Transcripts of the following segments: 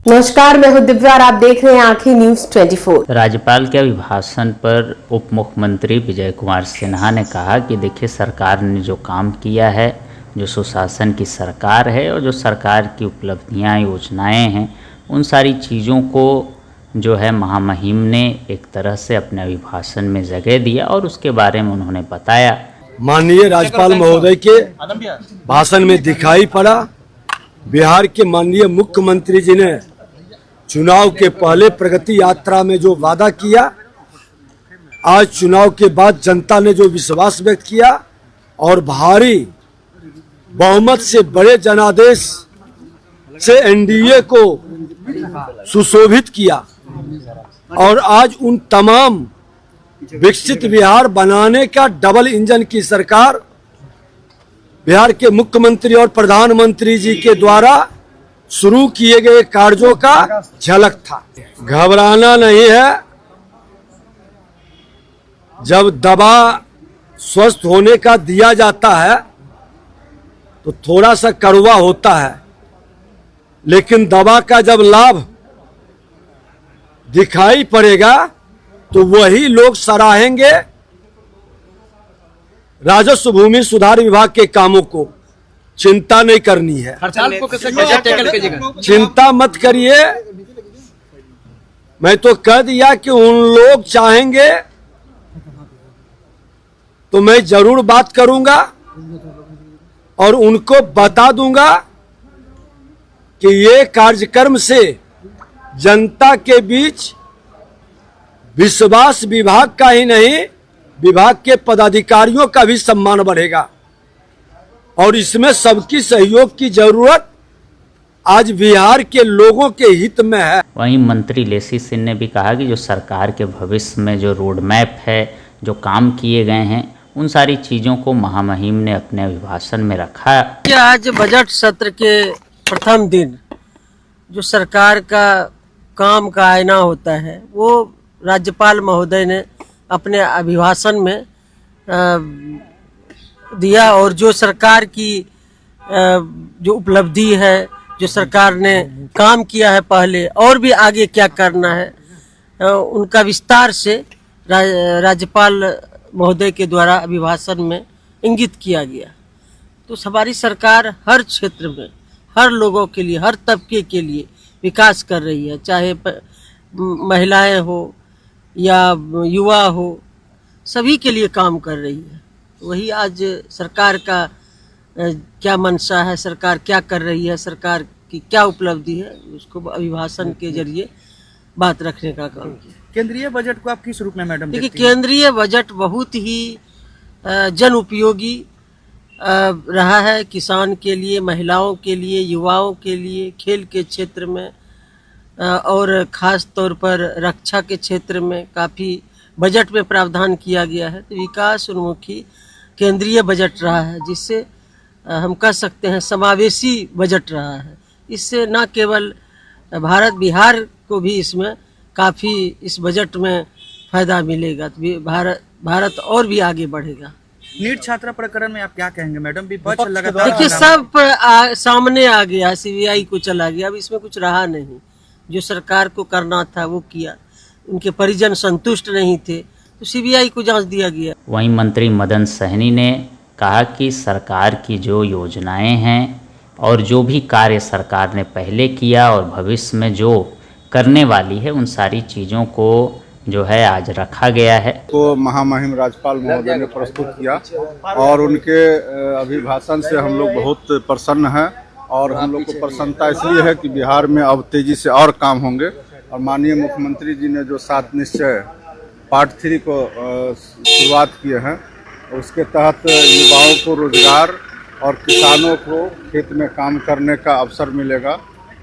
नमस्कार, मैं हूं दिव्या और आप देख रहे हैं आंखें न्यूज 24। राज्यपाल के अभिभाषण पर उप मुख्यमंत्री विजय कुमार सिन्हा ने कहा कि देखिए, सरकार ने जो काम किया है, जो सुशासन की सरकार है और जो सरकार की उपलब्धियां योजनाएं हैं, उन सारी चीज़ों को जो है महामहिम ने एक तरह से अपने अभिभाषण में जगह दिया और उसके बारे में उन्होंने बताया। माननीय राज्यपाल महोदय के भाषण में दिखाई पड़ा, बिहार के माननीय मुख्यमंत्री जी ने चुनाव के पहले प्रगति यात्रा में जो वादा किया, आज चुनाव के बाद जनता ने जो विश्वास व्यक्त किया और भारी बहुमत से बड़े जनादेश से एनडीए को सुशोभित किया और आज उन तमाम विकसित बिहार बनाने का डबल इंजन की सरकार बिहार के मुख्यमंत्री और प्रधानमंत्री जी के द्वारा शुरू किए गए कार्यों का झलक था। घबराना नहीं है। जब दवा स्वस्थ होने का दिया जाता है तो थोड़ा सा कड़वा होता है, लेकिन दवा का जब लाभ दिखाई पड़ेगा तो वही लोग सराहेंगे राजस्व भूमि सुधार विभाग के कामों को। चिंता नहीं करनी है, चिंता मत करिए। मैं तो कह दिया कि उन लोग चाहेंगे तो मैं जरूर बात करूंगा और उनको बता दूंगा कि ये कार्यक्रम से जनता के बीच विश्वास विभाग का ही नहीं, विभाग के पदाधिकारियों का भी सम्मान बढ़ेगा और इसमें सबकी सहयोग की जरूरत आज बिहार के लोगों के हित में है। वहीं मंत्री लेसी सिंह ने भी कहा कि जो सरकार के भविष्य में जो रोड मैप है, जो काम किए गए हैं, उन सारी चीज़ों को महामहिम ने अपने अभिभाषण में रखा। आज बजट सत्र के प्रथम दिन जो सरकार का काम का आईना होता है, वो राज्यपाल महोदय ने अपने अभिभाषण में दिया और जो सरकार की जो उपलब्धि है, जो सरकार ने काम किया है पहले और भी आगे क्या करना है, उनका विस्तार से राज्यपाल महोदय के द्वारा अभिभाषण में इंगित किया गया। तो हमारी सरकार हर क्षेत्र में हर लोगों के लिए, हर तबके के लिए विकास कर रही है, चाहे महिलाएं हो या युवा हो, सभी के लिए काम कर रही है। वही आज सरकार का क्या मंशा है, सरकार क्या कर रही है, सरकार की क्या उपलब्धि है, उसको अभिभाषण के जरिए बात रखने का काम किया। केंद्रीय बजट को आप किस रूप में मैडम देखिए, केंद्रीय बजट बहुत ही जन उपयोगी रहा है। किसान के लिए, महिलाओं के लिए, युवाओं के लिए, खेल के क्षेत्र में और खास तौर पर रक्षा के क्षेत्र में काफ़ी बजट में प्रावधान किया गया है। तो विकास उन्मुखी केंद्रीय बजट रहा है, जिससे हम कह सकते हैं समावेशी बजट रहा है। इससे न केवल बिहार को भी इसमें काफ़ी इस बजट में फायदा मिलेगा, तो भारत और भी आगे बढ़ेगा। नीट छात्रा प्रकरण में आप क्या कहेंगे मैडम? विपक्ष लगातार देखिए, सब सामने आ गया, सीबीआई को चला गया, अब इसमें कुछ रहा नहीं। जो सरकार को करना था वो किया, उनके परिजन संतुष्ट नहीं थे तो सीबीआई को जांच दिया गया। वहीं मंत्री मदन सहनी ने कहा कि सरकार की जो योजनाएं हैं और जो भी कार्य सरकार ने पहले किया और भविष्य में जो करने वाली है, उन सारी चीज़ों को जो है आज रखा गया है। तो महामहिम राज्यपाल महोदय ने प्रस्तुत किया और उनके अभिभाषण से हम लोग बहुत प्रसन्न हैं और हम लोग को प्रसन्नता इसलिए है कि बिहार में अब तेजी से और काम होंगे और माननीय मुख्यमंत्री जी ने जो 7 निश्चय पार्ट 3 को शुरुआत किए हैं, उसके तहत युवाओं को रोजगार और किसानों को खेत में काम करने का अवसर मिलेगा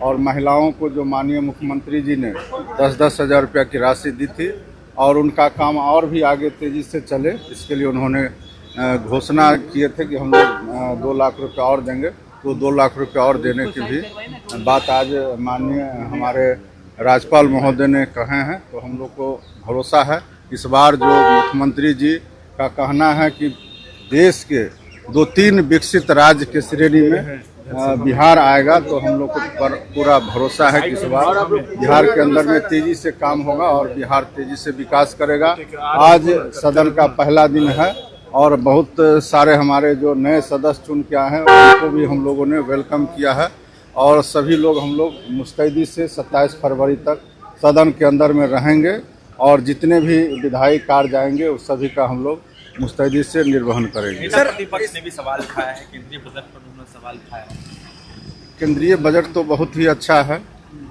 और महिलाओं को जो माननीय मुख्यमंत्री जी ने 10-10 हज़ार रुपया की राशि दी थी और उनका काम और भी आगे तेजी से चले, इसके लिए उन्होंने घोषणा किए थे कि हम लोग 2 लाख रुपये और देंगे। तो 2 लाख रुपये और देने की भी बात आज माननीय हमारे राज्यपाल महोदय ने कहे हैं। तो हम लोग को भरोसा है इस बार जो मुख्यमंत्री जी का कहना है कि देश के 2-3 विकसित राज्य के श्रेणी में बिहार आएगा तो हम लोग को पूरा भरोसा है कि इस बार बिहार के अंदर में तेजी से काम होगा और बिहार तेजी से विकास करेगा। आज सदन का पहला दिन है और बहुत सारे हमारे जो नए सदस्य चुन के आए हैं उनको भी हम लोगों ने वेलकम किया है और सभी लोग हम लोग मुस्तैदी से 27 फरवरी तक सदन के अंदर में रहेंगे और जितने भी विधायी कार्य जाएंगे उस सभी का हम लोग मुस्तैदी से निर्वहन करेंगे। सर, प्रतिपक्ष ने भी सवाल उठाया है, केंद्रीय बजट पर उन्होंने सवाल उठाया है। केंद्रीय बजट तो बहुत ही अच्छा है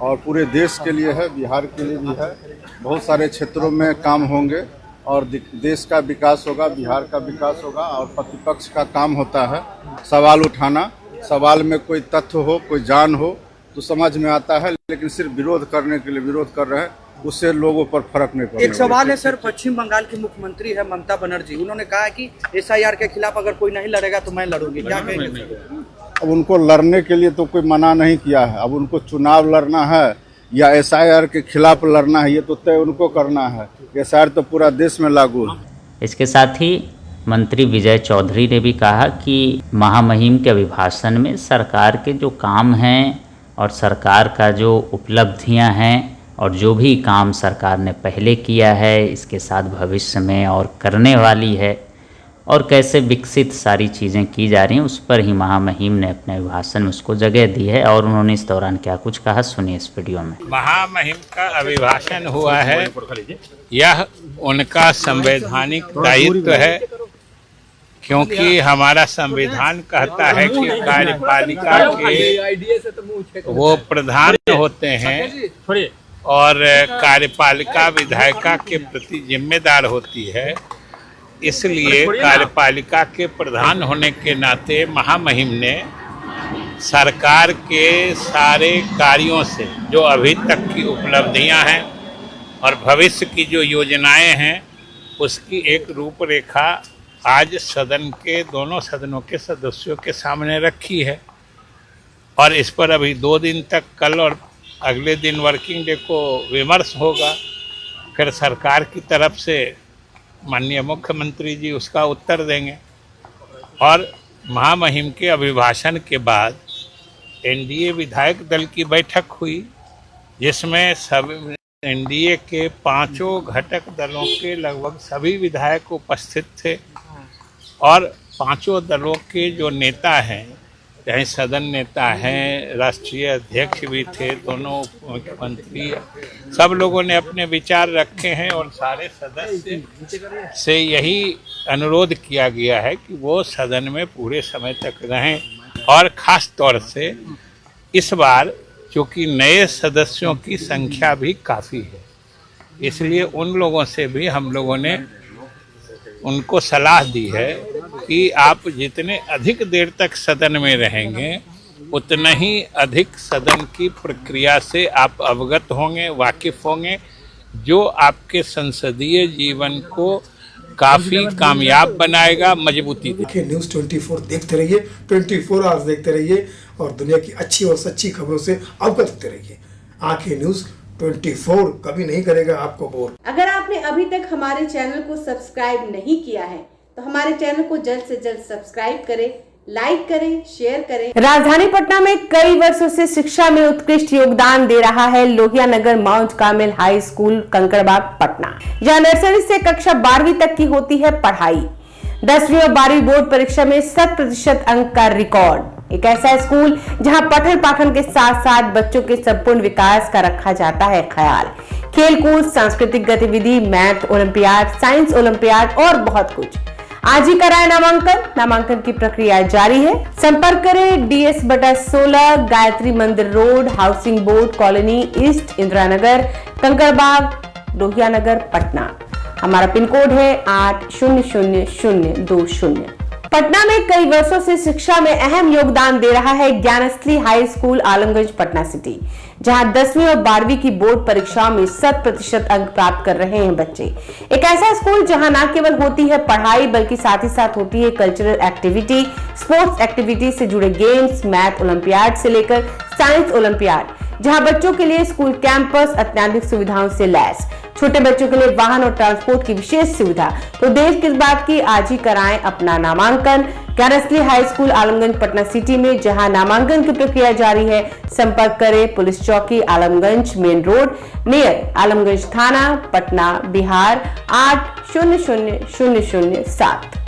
और पूरे देश के लिए है, बिहार के लिए भी है। बहुत सारे क्षेत्रों में काम होंगे और देश का विकास होगा, बिहार का विकास होगा। और प्रतिपक्ष का काम होता है सवाल उठाना, सवाल में कोई तथ्य हो, कोई जान हो तो समझ में आता है, लेकिन सिर्फ विरोध करने के लिए विरोध कर रहे हैं, उससे लोगों पर फर्क नहीं पड़ता। एक सवाल है सर, पश्चिम बंगाल की मुख्यमंत्री है ममता बनर्जी, उन्होंने कहा कि SIR के खिलाफ अगर कोई नहीं लड़ेगा तो मैं लड़ूंगी, क्या कहेंगे? अब उनको लड़ने के लिए तो कोई मना नहीं किया है। अब उनको चुनाव लड़ना है या SIR के खिलाफ लड़ना है ये तो तय उनको करना है। SIR तो पूरा देश में लागू है। इसके साथ ही मंत्री विजय चौधरी ने भी कहा कि महामहिम के अभिभाषण में सरकार के जो काम हैं और सरकार का जो उपलब्धियां हैं और जो भी काम सरकार ने पहले किया है, इसके साथ भविष्य में और करने वाली है और कैसे विकसित सारी चीज़ें की जा रही हैं, उस पर ही महामहिम ने अपने अभिभाषण में उसको जगह दी है। और उन्होंने इस दौरान क्या कुछ कहा, सुनिए इस वीडियो में। महामहिम का अभिभाषण हुआ है, यह उनका संवैधानिक दायित्व है, क्योंकि हमारा संविधान कहता है कि कार्यपालिका के वो प्रधान होते हैं और कार्यपालिका विधायिका के प्रति जिम्मेदार होती है। इसलिए कार्यपालिका के प्रधान होने के नाते महामहिम ने सरकार के सारे कार्यों से जो अभी तक की उपलब्धियां हैं और भविष्य की जो योजनाएं हैं उसकी एक रूपरेखा आज सदन के दोनों सदनों के सदस्यों के सामने रखी है। और इस पर अभी 2 दिन तक, कल और अगले दिन वर्किंग डे को विमर्श होगा। फिर सरकार की तरफ से माननीय मुख्यमंत्री जी उसका उत्तर देंगे और महामहिम के अभिभाषण के बाद NDA विधायक दल की बैठक हुई, जिसमें सब NDA के 5 घटक दलों के लगभग सभी विधायक उपस्थित थे और 5 दलों के जो नेता हैं, चाहे सदन नेता हैं, राष्ट्रीय अध्यक्ष भी थे, दोनों मुख्यमंत्री, सब लोगों ने अपने विचार रखे हैं और सारे सदस्य से यही अनुरोध किया गया है कि वो सदन में पूरे समय तक रहें। और ख़ास तौर से इस बार क्योंकि नए सदस्यों की संख्या भी काफ़ी है, इसलिए उन लोगों से भी हम लोगों ने उनको सलाह दी है कि आप जितने अधिक देर तक सदन में रहेंगे उतना ही अधिक सदन की प्रक्रिया से आप अवगत होंगे, वाकिफ होंगे, जो आपके संसदीय जीवन को काफी कामयाब बनाएगा, मजबूती देगा। न्यूज़ 24 देखते रहिए, 24 आवर्स देखते रहिए और दुनिया की अच्छी और सच्ची खबरों से अवगत होते रहिए। आंखें न्यूज़ 24 कभी नहीं करेगा आपको बोर। अगर आपने अभी तक हमारे चैनल को सब्सक्राइब नहीं किया है तो हमारे चैनल को जल्द से जल्द सब्सक्राइब करें, लाइक करें, शेयर करें। राजधानी पटना में कई वर्षों से शिक्षा में उत्कृष्ट योगदान दे रहा है Lohia Nagar Mount Carmel high school Kankarbagh Patna, जहां नर्सरी से कक्षा 12वीं तक की होती है पढ़ाई। 10वीं और 12वीं बोर्ड परीक्षा में 100% अंक का रिकॉर्ड। एक ऐसा स्कूल जहां पठन पाठन के साथ साथ बच्चों के संपूर्ण विकास का रखा जाता है ख्याल। खेलकूद, सांस्कृतिक गतिविधि, मैथ ओलंपियाड, साइंस ओलंपियाड और बहुत कुछ। आज ही कराए नामांकन की प्रक्रिया जारी है। संपर्क करें DS/16 Gayatri Mandir road, housing board colony east, Indira Nagar, Kankarbagh, Lohia Nagar, Patna. हमारा पिन कोड है 800020। पटना में कई वर्षों से शिक्षा में अहम योगदान दे रहा है Gyansthali high school Alamganj Patna city, जहां 10वीं और 12वीं की बोर्ड परीक्षाओं में 100% अंक प्राप्त कर रहे हैं बच्चे। एक ऐसा स्कूल जहां न केवल होती है पढ़ाई बल्कि साथ ही साथ होती है कल्चरल एक्टिविटी, स्पोर्ट्स एक्टिविटी से जुड़े गेम्स, मैथ ओलंपियाड से लेकर साइंस ओलंपियाड, जहां बच्चों के लिए स्कूल कैंपस अत्याधुनिक सुविधाओं से लैस, छोटे बच्चों के लिए वाहन और ट्रांसपोर्ट की विशेष सुविधा। तो देर किस बात की, आज ही कराएं अपना नामांकन। कैरसली high school Alamganj Patna city में, जहां नामांकन की प्रक्रिया जारी है। संपर्क करें पुलिस चौकी Alamganj main road near Alamganj थाना, पटना, बिहार 800007।